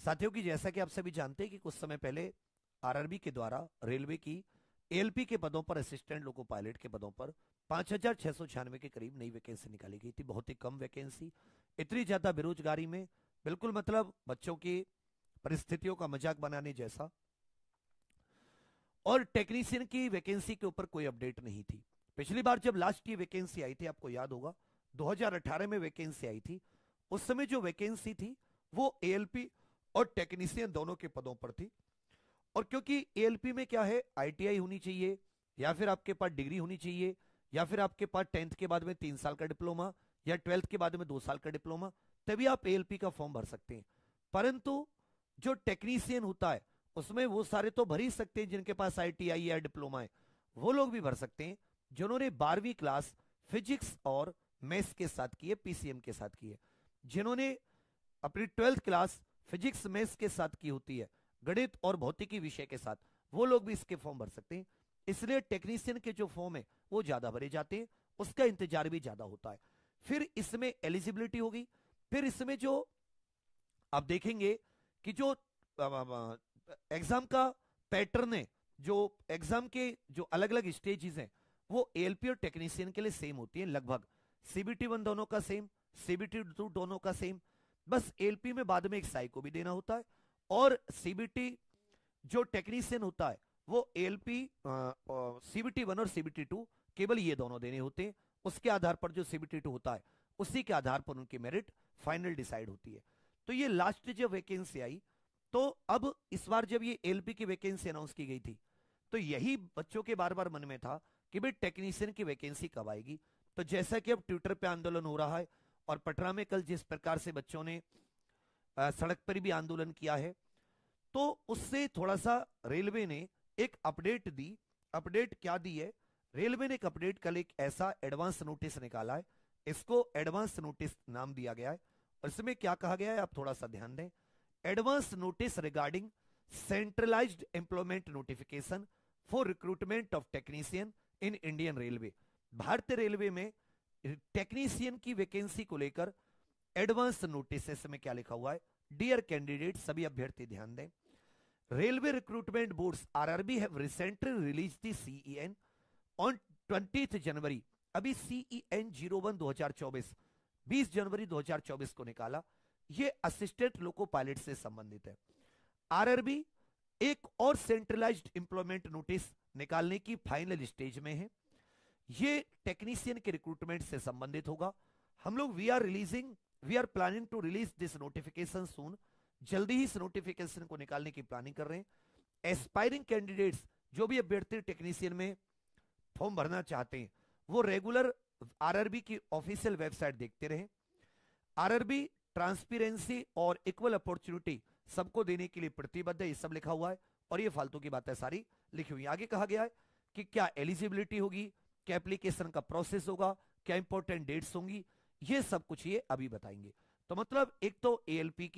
साथियों की जैसा कि आप सभी जानते हैं कि कुछ समय पहले आरआरबी के द्वारा रेलवे की एएलपी के पदों पर, असिस्टेंट लोको पायलट के पदों पर 5,696 के करीब नई वैकेंसी निकाली गई थी। बहुत ही कम वैकेंसी, इतनी ज्यादा बेरोजगारी में बिल्कुल मतलब बच्चों की परिस्थितियों का मजाक बनाने जैसा। और टेक्नीशियन की वैकेंसी के ऊपर कोई अपडेट नहीं थी। पिछली बार जब लास्ट की वैकेंसी आई थी, आपको याद होगा 2018 में वैकेंसी आई थी। उस समय जो वैकेंसी थी वो एएलपी और टेक्नीशियन दोनों के पदों पर थी। और क्योंकि एएलपी में क्या है, आईटीआई होनी चाहिए, या फिर आपके पास डिग्री होनी चाहिए, या फिर आपके पास 10th के बाद में 3 साल का डिप्लोमा, या 12th के बाद में 2 साल का डिप्लोमा, तभी आप एएलपी का फॉर्म भर सकते हैं। परंतु जो टेक्नीशियन होता है उसमें वो सारे तो भर ही सकते हैं जिनके पास आईटीआई या डिप्लोमा है, वो लोग भी भर सकते हैं जिन्होंने 12वीं क्लास फिजिक्स और मैथ्स के साथ की है, पीसीएम के साथ की है। जिन्होंने अपनी 12th क्लास फिजिक्स मैथ्स के साथ की होती है, गणित और भौतिकी विषय के साथ, वो लोग भी इसके फॉर्म भर सकते हैं। इसलिए टेक्नीशियन के जो फॉर्म है वो ज्यादा भरे जाते हैं, उसका इंतजार भी ज्यादा होता है। फिर इसमें एलिजिबिलिटी होगी। फिर इसमें जो आप देखेंगे कि जो एग्जाम का पैटर्न है, जो एग्जाम के जो अलग अलग स्टेजेस हैं, वो एएलपी और टेक्नीशियन के लिए सेम होती है लगभग। सीबीटी 1 दोनों का सेम, सीबीटी 2 दोनों का सेम। बस एएलपी में बाद में एक साइको भी देना होता है, और सीबीटी जो टेक्नीशियन होता है वो एएलपी, सीबीटी 1 और सीबीटी 2 केवल ये दोनों देने होते हैं। उसके आधार पर जो सीबीटी 2 होता है उसी के आधार पर उनकी मेरिट फाइनल डिसाइड होती है। तो ये लास्ट जब वैकेंसी आई, तो अब इस बार जब ये एएलपी की वैकेंसी अनाउंस की गई थी, तो यही बच्चों के बार बार मन में था कि भाई टेक्नीशियन की वैकेंसी कब आएगी। तो जैसा कि अब ट्विटर पे आंदोलन हो रहा है, और पटना में कल जिस प्रकार से बच्चों ने सड़क पर भी आंदोलन किया है, तो उससे थोड़ा सा रेलवे ने एक अपडेट दी। अपडेट क्या दी है, रेलवे ने एक अपडेट, कल एक ऐसा एडवांस नोटिस निकाला है, इसको एडवांस नोटिस नाम दिया गया है। और इसमें क्या कहा गया है आप थोड़ा सा ध्यान दें। Advance notice regarding centralised employment notification for recruitment of technician in Indian railway. भारतीय रेलवे में टेक्नीशियन की वैकेंसी को लेकर एडवांस नोटिस में क्या लिखा हुआ है। डियर कैंडिडेट, सभी अभ्यर्थी ध्यान दें। Railway recruitment boards RRB have recently release the CEN on 20th जनवरी। अभी सीईएन 01 2024 20 जनवरी 2024 को निकाला। ये असिस्टेंट लोको पायलट से संबंधित है। आरआरबी एक और सेंट्रलाइज्ड एम्प्लॉयमेंट नोटिस निकालने की फाइनल स्टेज में है। ये टेक्नीशियन के रिक्रूटमेंट से संबंधित होगा। हम लोग we are planning to release this notification soon. जल्दी ही इस नोटिफिकेशन को निकालने की प्लानिंग कर रहे हैं। एस्पायरिंग कैंडिडेट्स, जो भी अभ्यर्थी टेक्नीशियन में फॉर्म भरना चाहते हैं, वो रेगुलर आरआरबी की ऑफिशियल वेबसाइट देखते रहे। आरआरबी ट्रांसपेरेंसी और इक्वल अपॉर्चुनिटी सबको देने के लिए प्रतिबद्ध है, ये सब लिखा हुआ है। और ये फालतू की बातें सारी लिखी हुई। आगे कहा गया है कि क्या एलिजिबिलिटी होगी, क्या एप्लीकेशन का प्रोसेस होगा, क्या इंपॉर्टेंट डेट्स होंगी, ये सब कुछ ये अभी बताएंगे। तो मतलब एक तो एएलपी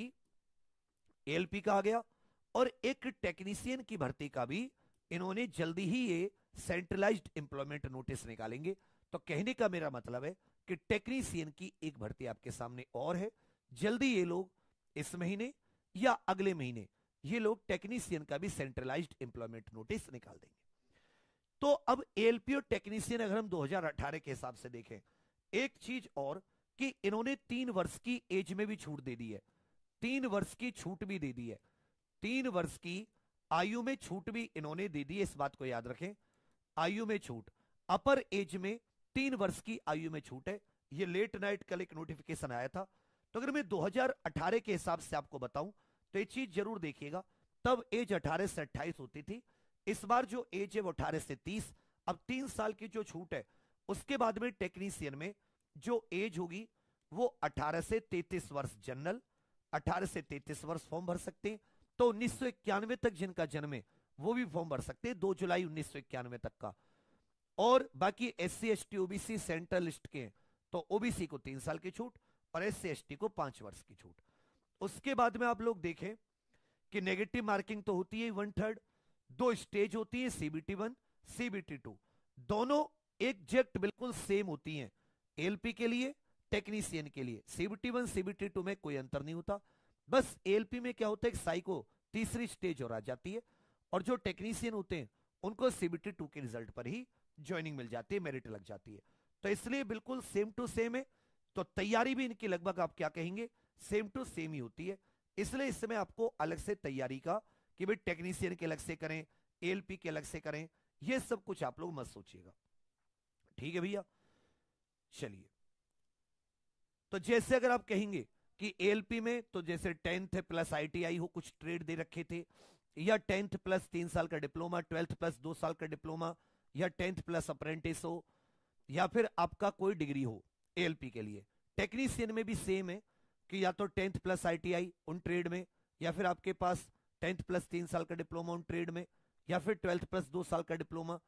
का आ गया, और एक टेक्नीशियन की भर्ती का भी इन्होंने जल्दी ही ये सेंट्रलाइज्ड एम्प्लॉयमेंट नोटिस निकालेंगे। तो कहने का मेरा मतलब है कि टेक्नीशियन की एक भर्ती आपके सामने और है। जल्दी ये लोग इस महीने या अगले महीने ये लोग टेक्नीशियन का भी सेंट्रलाइज्ड एम्प्लॉयमेंट नोटिस निकाल देंगे। तो अब एएलपी और टेक्नीशियन अगर हम 2018 के हिसाब से देखें, एक चीज और कि इन्होंने 3 वर्ष की एज में भी छूट दे दी है। 3 वर्ष की छूट भी दे दी है। 3 वर्ष की आयु में छूट भी इन्होंने दे दी है, इस बात को याद रखें। आयु में छूट, अपर एज में 3 वर्ष की आयु में छूट है। ये लेट नाइट कल एक नोटिफिकेशन आया था। तो अगर मैं 2018 के हिसाब से आपको बताऊं तो ये चीज जरूर देखिएगा, तब एज 18 से 28 होती थी। इस बार जो एज है वो 18 से 30। अब 3 साल की जो छूट है, उसके बाद में टेक्नीशियन में जो एज होगी वो 18 से 33 वर्ष जनरल, 18 से 33 वर्ष फॉर्म भर सकते हैं। तो 1991 तक जिनका जन्म है वो भी फॉर्म भर सकते हैं, 2 जुलाई 1991 तक का। और बाकी SC ST OBC central list के, तो ओबीसी को 3 साल की छूट और एससी एसटी को 5 वर्ष की छूट। उसके बाद में आप लोग देखें कि नेगेटिव मार्किंग तो होती है 1/3। 2 स्टेज होती है, सीबीटी 1 सीबीटी 2, दोनों एग्जैक्ट बिल्कुल सेम होती हैं। एलपी के लिए, टेक्नीशियन के लिए सीबीटी 1 सीबीटी 2 में कोई अंतर नहीं होता। बस एएलपी में क्या होता है, साइको तीसरी स्टेज और आ जाती है, और जो टेक्नीशियन होते हैं उनको सीबीटी 2 के रिजल्ट पर ही ज्वाइनिंग मिल जाती है, मेरिट लग जाती है। तो इसलिए बिल्कुल सेम टू सेम है। तो तैयारी भी इनकी लगभग आप क्या कहेंगे, सेम टू सेम ही होती है। इसलिए इसमें आपको अलग से तैयारी का कि भाई टेक्नीशियन के अलग से करें, एएलपी के अलग से करें, ये सब कुछ आप लोग मत सोचिएगा। ठीक है भैया, चलिए। तो जैसे अगर आप कहेंगे कि एएलपी में तो जैसे 10th प्लस आईटीआई हो, कुछ ट्रेड दे रखे थे, या 10th प्लस 3 साल का डिप्लोमा, 12th प्लस 2 साल का डिप्लोमा, या 10th प्लस अप्रेंटिस हो, या फिर आपका कोई डिग्री हो एएलपी के लिए। टेक्नीशियन में भी सेम है कि या तो 10th प्लस आईटीआई उन ट्रेड में, या फिर आपके पास 10th प्लस 3 साल का डिप्लोमा उन ट्रेड में, या फिर 12th प्लस 2 साल का डिप्लोमा,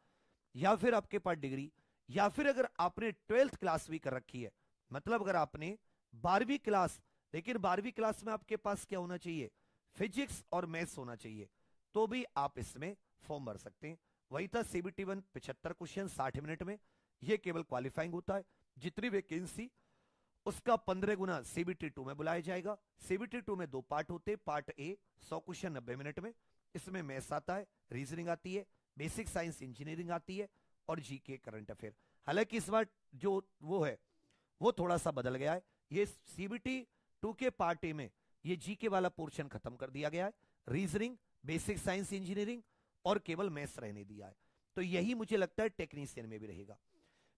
या फिर आपके पास डिग्री, या फिर अगर आपने 12th क्लास भी कर रखी है, मतलब अगर आपने 12वीं क्लास, लेकिन 12वीं क्लास में आपके पास क्या होना चाहिए, फिजिक्स और मैथ्स होना चाहिए, तो भी आप इसमें फॉर्म भर सकते हैं। वही था सीबीटी 1 75 क्वेश्चन 60 मिनट में, ये केवल क्वालिफाइंग होता है। जितनी वैकेंसी उसका 15 गुना सीबीटी 2 में बुलाया जाएगा। सीबीटी 2 में 2 पार्ट होते, पार्ट ए 100 क्वेश्चन 90 मिनट में, इसमें मैथ्स आता है, रीजनिंग आती है, बेसिक साइंस इंजीनियरिंग आती है, और जीके करंट अफेयर। हालांकि इस बार जो वो है वो थोड़ा सा बदल गया है, ये सीबीटी 2 के पार्ट ए में ये जीके वाला पोर्शन खत्म कर दिया गया है, रीजनिंग, बेसिक साइंस इंजीनियरिंग और केवल मैथ्स रहने दिया है। तो यही मुझे लगता है टेक्नीशियन में भी रहेगा।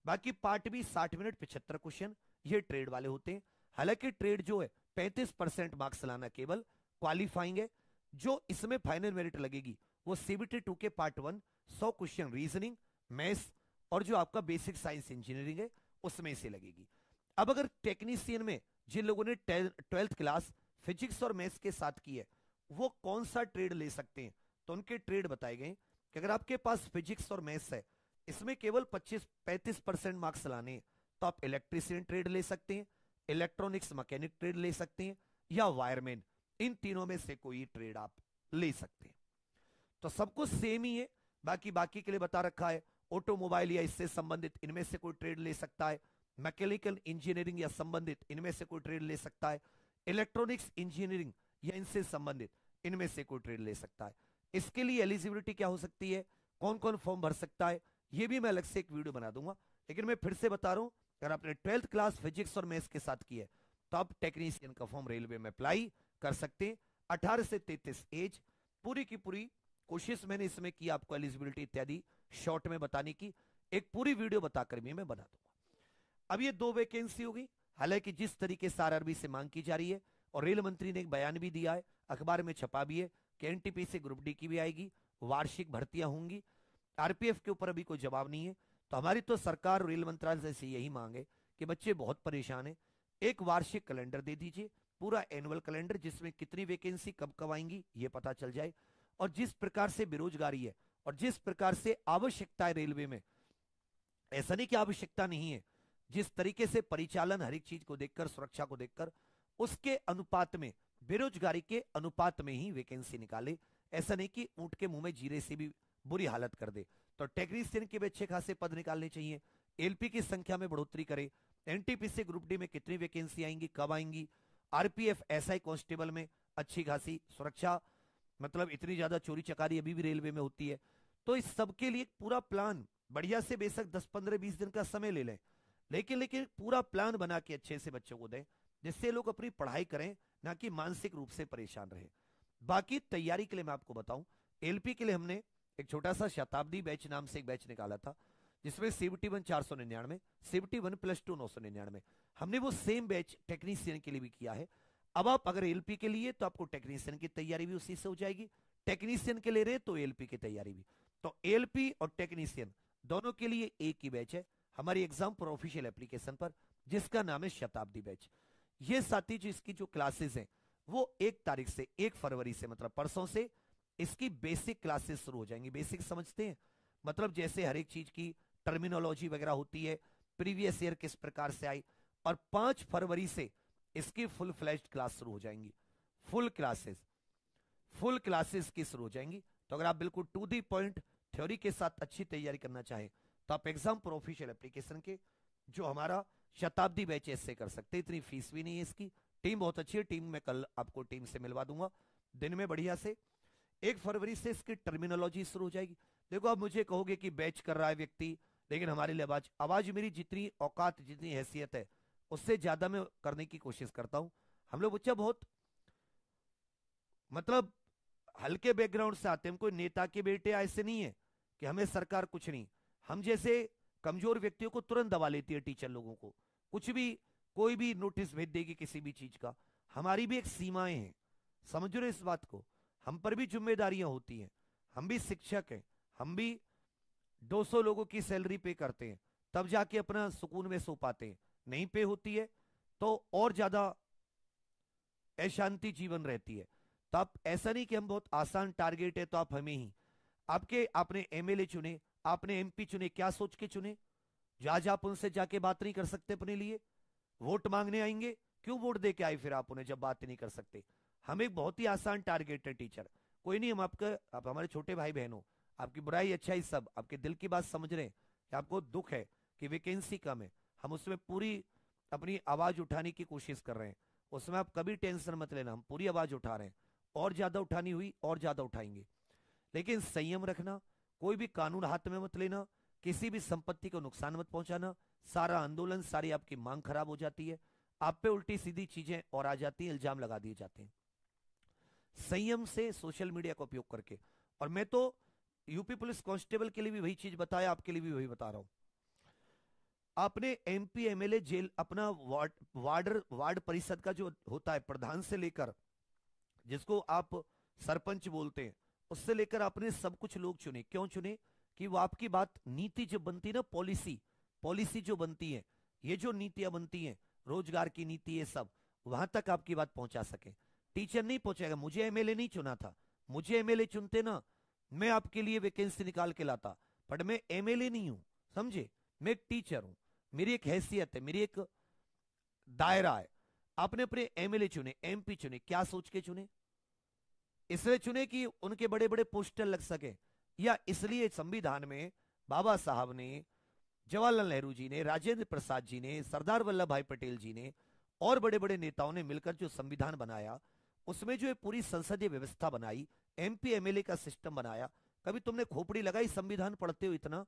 बाकी पार्ट बी 60 मिनट 75 क्वेश्चन, ये ट्रेड वाले होते हैं। हालांकि ट्रेड जो है 35% मार्क्स लाना केवल क्वालिफाइंग है। जो इसमें फाइनल मेरिट लगेगी वो सीबीटी 2 के पार्ट 1 100 क्वेश्चन रीजनिंग, मैथ्स और जो आपका बेसिक साइंस इंजीनियरिंग है उसमें से लगेगी। अब अगर टेक्नीशियन में जिन लोगों ने 12th क्लास फिजिक्स और मैथ्स के साथ की है वो कौन सा ट्रेड ले सकते हैं, तो उनके ट्रेड बताए गए कि अगर आपके पास फिजिक्स और मैथ्स है, इसमें केवल 35% मार्क्स लाने हैं, तो आप इलेक्ट्रीशियन ट्रेड ले सकते हैं, इलेक्ट्रॉनिक्स मैकेनिक ट्रेड ले सकते हैं, या वायरमैन, इन तीनों में से कोई ट्रेड आप ले सकते हैं। तो सब कुछ सेम ही है। बाकी के लिए बता रखा है, ऑटोमोबाइल या इससे संबंधित इनमें से कोई ट्रेड ले सकता है, मैकेनिकल इंजीनियरिंग या संबंधित इनमें से कोई ट्रेड ले सकता है, इलेक्ट्रॉनिक्स इंजीनियरिंग या इनसे संबंधित इनमें से कोई ट्रेड ले सकता है। इसके लिए एलिजिबिलिटी क्या हो सकती है, कौन कौन फॉर्म भर सकता है, ये भी मैं अलग से एक वीडियो बना दूंगा। लेकिन मैं फिर से बता रहा हूं, अगर आपने 12th क्लास फिजिक्स और मैथ्स के साथ की है तो आप टेक्नीशियन का फॉर्म रेलवे में अप्लाई कर सकते हैं। 18 से 33 एज, पूरी की पूरी कोशिश मैंने इसमें की आपको एलिजिबिलिटी इत्यादि शॉर्ट में बताने की, एक पूरी वीडियो बताकर भी मैं बना दूंगा। अब ये 2 वैकेंसी होगी। हालांकि जिस तरीके से आरआरबी से मांग की जा रही है, और रेल मंत्री ने एक बयान भी दिया है, अखबार में छपा भी है कि एनटीपीसी ग्रुप डी की भी आएगी, वार्षिक भर्तियां होंगी। आरपीएफ के ऊपर अभी कोई जवाब नहीं है। तो हमारी तो सरकार रेल मंत्रालय से यही मांग है कि बच्चे बहुत परेशान हैं, एक वार्षिक कैलेंडर दे दीजिए, पूरा एनुअल कैलेंडर, जिसमें कितनी वैकेंसी कब कब आएंगी ये पता चल जाए। और जिस प्रकार से बेरोजगारी है और जिस प्रकार से आवश्यकता है रेलवे में, ऐसा नहीं कि आवश्यकता नहीं है, जिस तरीके से परिचालन हर एक चीज को देखकर, सुरक्षा को देखकर, उसके अनुपात में, बेरोजगारी के अनुपात में ही वैकेंसी निकाले। ऐसा नहीं कि ऊंट के मुंह में जीरे से भी बुरी हालत कर दे। तो टेक्नीशियन के भी अच्छे खासे पद निकालने चाहिए, एलपी की संख्या में बढ़ोतरी करे, एनटीपीसी ग्रुप डी में कितनी वैकेंसी आएंगी, कब आएंगी, आरपीएफ एसआई कांस्टेबल में अच्छी खासी सुरक्षा, मतलब इतनी ज्यादा चोरी चकारी अभी भी रेलवे में होती है। तो इस सब के लिए पूरा प्लान बढ़िया से, बेशक 10-15-20 दिन का समय ले लें, लेकिन पूरा प्लान बना के अच्छे से बच्चों को दें, जिससे लोग अपनी पढ़ाई करें, ना कि मानसिक रूप से परेशान रहे। बाकी तैयारी के लिए मैं आपको बताऊं, एलपी के लिए हमने एक छोटा सा शताब्दी बैच नाम से एक बैच निकाला था, जिसमें सीबीटी 1 499, सीबीटी 1 +2 999, हमने वो सेम बैच टेक्नीशियन के लिए भी किया है। अब आप अगर एलपी के लिए तो आपको टेक्नीशियन की तैयारी भी उसी से हो जाएगी, टेक्नीशियन के ले रहे तो एलपी की तैयारी भी। तो एलपी और टेक्नीशियन दोनों के लिए एक ही बैच है हमारी एग्जाम पर ऑफिशियल एप्लीकेशन पर, जिसका नाम है शताब्दी बैच। ये साथी जो इसकी जो क्लासेस हैं वो 1 तारीख से, 1 फरवरी से, मतलब परसों से इसकी बेसिक क्लासेस शुरू हो जाएंगी। बेसिक समझते हैं, मतलब जैसे हर एक चीज की टर्मिनोलॉजी वगैरह होती है, प्रीवियस ईयर किस प्रकार से आई, और 5 फरवरी से इसकी फुल फ्लैश्ड क्लास शुरू हो जाएंगी। फुल क्लासेस की शुरू हो जाएंगी। तो अगर आप बिल्कुल टू दी पॉइंट थ्योरी के साथ अच्छी तैयारी करना चाहें तो आप एग्जाम पर ऑफिशियल एप्लीकेशन के जो हमारा शताब्दी बैच ऐसे कर सकते हैं। इतनी फीस भी नहीं है इसकी, टीम बहुत अच्छी है, टीम में कल आपको टीम से मिलवा दूंगा दिन में बढ़िया से। 1 फरवरी से इसकी टर्मिनोलॉजी शुरू हो जाएगी। देखो आप मुझे कहोगे कि बैच कर रहा है व्यक्ति, लेकिन हमारे लिए आवाज आवाज मेरी जितनी औकात जितनी हैसियत है उससे ज्यादा मैं करने की कोशिश करता हूं। हम लोग बच्चा बहुत मतलब हल्के बैकग्राउंड से आते हैं, हम कोई नेता के बेटे ऐसे नहीं है कि हमें सरकार कुछ नहीं। हम जैसे कमजोर व्यक्तियों को तुरंत दबा लेती है टीचर लोगों को, कुछ भी कोई भी नोटिस भेज देगी किसी भी चीज का। हमारी भी एक सीमाएं हैं, समझ रहे हो इस बात को। हम पर भी जिम्मेदारियां होती हैं, हम भी शिक्षक हैं, हम भी 200 लोगों की सैलरी पे करते हैं, तब जाके अपना सुकून में सो पाते हैं। नहीं पे होती है तो और ज्यादा अशांति जीवन रहती है। तो आप ऐसा नहीं कि हम बहुत आसान टारगेट है तो आप हमें ही, आपने एमएलए चुने, आपने एमपी चुने, क्या सोच के चुने? जो आज आप उनसे जाके बात नहीं कर सकते अपने लिए, वोट मांगने आएंगे, क्यों वोट दे के आए फिर आप उन्हें जब बात नहीं कर सकते? हम एक बहुत ही आसान टारगेट है टीचर, कोई नहीं, हम आप हमारे छोटे भाई बहन हो, आपकी बुराई अच्छाई सब, आपके दिल की बात समझ रहे हैं कि आपको दुख है कि वैकेंसी कम है, हम उसमें पूरी अपनी आवाज उठाने की कोशिश कर रहे हैं, उसमें आप कभी टेंशन मत लेना, हम पूरी आवाज उठा रहे हैं, और ज्यादा उठानी हुई और ज्यादा उठाएंगे। लेकिन संयम रखना, कोई भी कानून हाथ में मत लेना, किसी भी संपत्ति को नुकसान मत पहुंचाना, सारा आंदोलन सारी आपकी मांग खराब हो जाती है, आप पे उल्टी सीधी चीजें और आ जाती हैं, इल्जाम लगा दिए जाते हैं। संयम से सोशल मीडिया का उपयोग करके, और मैं तो यूपी पुलिस कांस्टेबल के लिए भी वही चीज बताया, आपके लिए भी वही बता रहा हूं। आपने एमपी एमएलए जेल अपना वार्ड परिषद का जो होता है प्रधान से लेकर, जिसको आप सरपंच बोलते हैं, उससे लेकर आपने सब कुछ लोग चुने। क्यों चुने? कि वो आपकी बात, नीति जो बनती है ना, पॉलिसी जो बनती है, ये जो नीतियां बनती हैं, रोजगार की नीति, ये सब वहां तक आपकी बात पहुंचा सके। टीचर नहीं पहुंचेगा। मुझे एमएलए नहीं चुना था, मुझे एमएलए चुनते ना, मैं आपके लिए वैकेंसी निकाल के लाता, पर मैं एमएलए नहीं हूं, समझे? मैं एक टीचर हूं, मेरी एक हैसियत है, मेरी एक दायरा है। आपने अपने एमएलए चुने, एमपी चुने, क्या सोच के चुने? इसलिए चुने कि उनके बड़े बड़े पोस्टर लग सके, या इसलिए संविधान में बाबा साहब ने, जवाहरलाल नेहरू जी ने, राजेंद्र प्रसाद जी ने, सरदार वल्लभ भाई पटेल जी ने और बड़े बड़े नेताओं ने मिलकर जो संविधान बनाया, उसमें जो पूरी संसदीय व्यवस्था बनाई, एमपी एमएलए का सिस्टम बनाया, कभी तुमने खोपड़ी लगाई संविधान पढ़ते हो इतना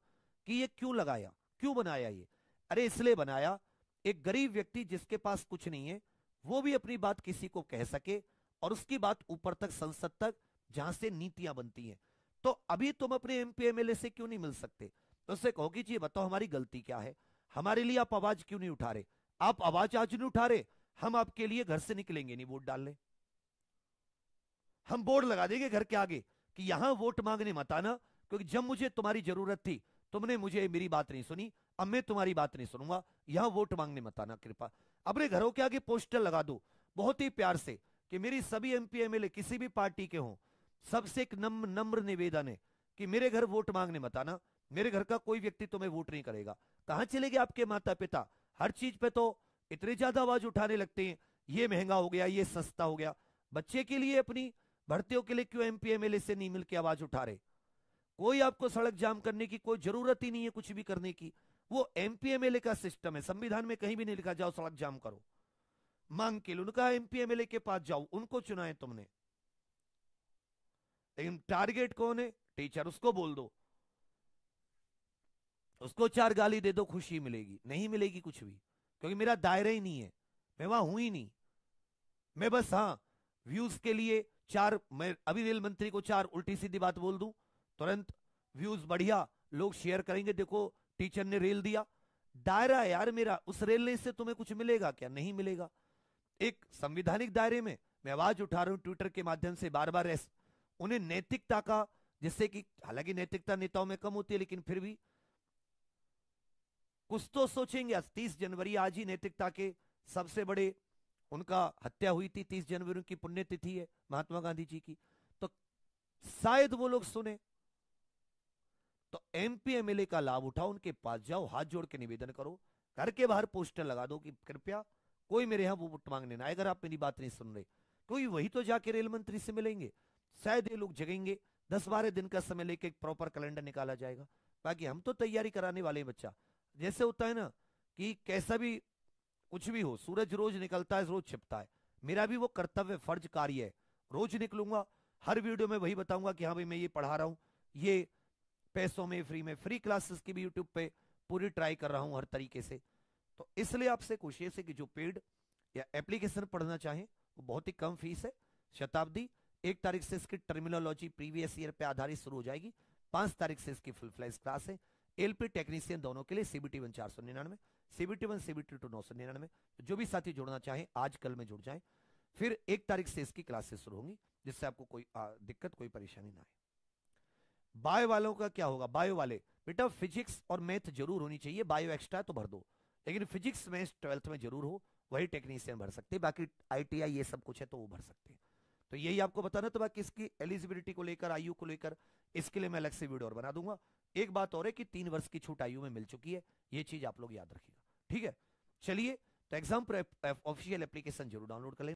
कि ये क्यों लगाया, क्यों बनाया ये? अरे इसलिए बनाया, एक गरीब व्यक्ति जिसके पास कुछ नहीं है, वो भी अपनी बात किसी को कह सके, और उसकी बात ऊपर तक, संसद तक, जहां से नीतियां बनती हैं। तो अभी तुम अपने एमपी एमएलए से क्यों नहीं मिल सकते? तो उससे कहो कि जी बताओ हमारी गलती क्या है, हमारे लिए आप आवाज क्यों नहीं उठा रहे? आप आवाज आज नहीं उठा रहे, हम आपके लिए घर से निकलेंगे नहीं वोट डालने, हम बोर्ड लगा देंगे घर के आगे कि यहां वोट मांगने मत आना, क्योंकि जब मुझे तुम्हारी जरूरत थी तुमने मुझे मेरी बात नहीं सुनी, अब मैं तुम्हारी बात नहीं सुनूंगा, यहां वोट मांगने मत आना कृपा। अपने घरों के आगे पोस्टर लगा दो बहुत ही प्यार से कि मेरी सभी एमपी एमएलए किसी भी पार्टी के हों, सबसे एक नम्र निवेदन है कि मेरे घर वोट मांगने मत आना, मेरे घर का कोई व्यक्ति तुम्हें वोट नहीं करेगा। कहां चले गए आपके माता पिता? हर चीज पे तो इतनी ज्यादा आवाज उठाने लगते हैं, ये महंगा हो गया, ये सस्ता हो गया। बच्चे के लिए, अपनी भर्तियों के लिए क्यों एमपी एमएलए से नहीं मिलकर आवाज उठा रहे? कोई आपको सड़क जाम करने की कोई जरूरत ही नहीं है, कुछ भी करने की। वो एमपी एमएलए का सिस्टम है, संविधान में कहीं भी नहीं लिखा जाओ सड़क जाम करो, मांग के लिए उनका एमपी एमएलए के पास जाओ, उनको चुना है तुमने। लेकिन टारगेट कौन है? टीचर। उसको बोल दो, उसको 4 गाली दे दो, खुशी मिलेगी? नहीं मिलेगी कुछ भी, क्योंकि मेरा दायरा ही नहीं है, मैं वहां हूं ही नहीं। मैं बस हाँ व्यूज के लिए 4, मैं अभी रेल मंत्री को 4 उल्टी सीधी बात बोल दूं, तुरंत व्यूज बढ़िया, लोग शेयर करेंगे, देखो टीचर ने रेल दिया। दायरा है यार मेरा, उस रेलने से तुम्हें कुछ मिलेगा क्या? नहीं मिलेगा। एक संवैधानिक दायरे में मैं आवाज उठा रहा हूं ट्विटर के माध्यम से बार बार, उन्हें नैतिकता का, जिससे कि हालांकि नैतिकता नेताओं में कम होती है, लेकिन फिर भी कुछ तो सोचेंगे। 30 जनवरी आज ही नैतिकता के सबसे बड़े, उनका हत्या हुई थी 30 जनवरी, उनकी पुण्यतिथि है महात्मा गांधी जी की, तो शायद वो लोग सुने। तो एमपी एमएलए का लाभ उठाओ, उनके पास जाओ, हाथ जोड़ के निवेदन करो, घर के बाहर पोस्टर लगा दो कि कृपया कोई मेरे यहां वोट मांगने ना आए अगर आप मेरी बात नहीं सुन रहे। कोई वही तो जाके रेल मंत्री से मिलेंगे, शायद ये लोग जगेंगे। 10-12 दिन का समय लेके एक प्रॉपर कैलेंडर निकाला जाएगा। बाकी हम तो तैयारी कराने वाले हैं बच्चा। जैसे होता है ना कि कैसा भी कुछ भी हो, सूरज रोज निकलता है रोज छिपता है, मेरा भी वो कर्तव्य फर्ज कार्य है, रोज निकलूंगा, हर वीडियो में वही बताऊंगा कि हाँ भाई मैं ये पढ़ा रहा हूं, ये पैसों में फ्री क्लासेस की भी यूट्यूब पे पूरी ट्राई कर रहा हूं हर तरीके से। तो इसलिए आपसे कोशिश है कि जो पेड या एप्लीकेशन पढ़ना चाहें वो बहुत ही कम फीस है। शताब्दी 1 तारीख से इसकी टर्मिनोलॉजी प्रीवियस ईयर पे आधारित शुरू हो जाएगी, 5 तारीख से इसकी फुल फ्लैश क्लास है। एलपी टेक्नीशियन दोनों के लिए CBT 1 499, CBT 1 CBT 2 999। जो भी साथी जुड़ना चाहें आज कल में जुड़ जाएं। फिर 1 तारीख से इसकी क्लासेस शुरू होंगी, जिससे आपको कोई दिक्कत कोई परेशानी ना आए। बायो वालों का क्या होगा? बायो वाले बेटा फिजिक्स और मैथ जरूर होनी चाहिए, बायो एक्स्ट्रा तो भर दो, लेकिन फिजिक्स मैथ 12th में जरूर हो, वही टेक्नीशियन भर सकते हैं। बाकी ITI ये सब कुछ है तो वो भर सकते हैं। तो यही आपको बताना। तो बाकी इसकी एलिजिबिलिटी को लेकर, आयु को लेकर, इसके लिए मैं अलग से वीडियो और बना दूंगा। एक बात और है कि 3 वर्ष की छूट आयु में मिल चुकी है, ये चीज आप लोग याद रखिएगा, ठीक है। चलिए, तो एग्जाम ऑफिशियल एप्लीकेशन जरूर डाउनलोड कर लें।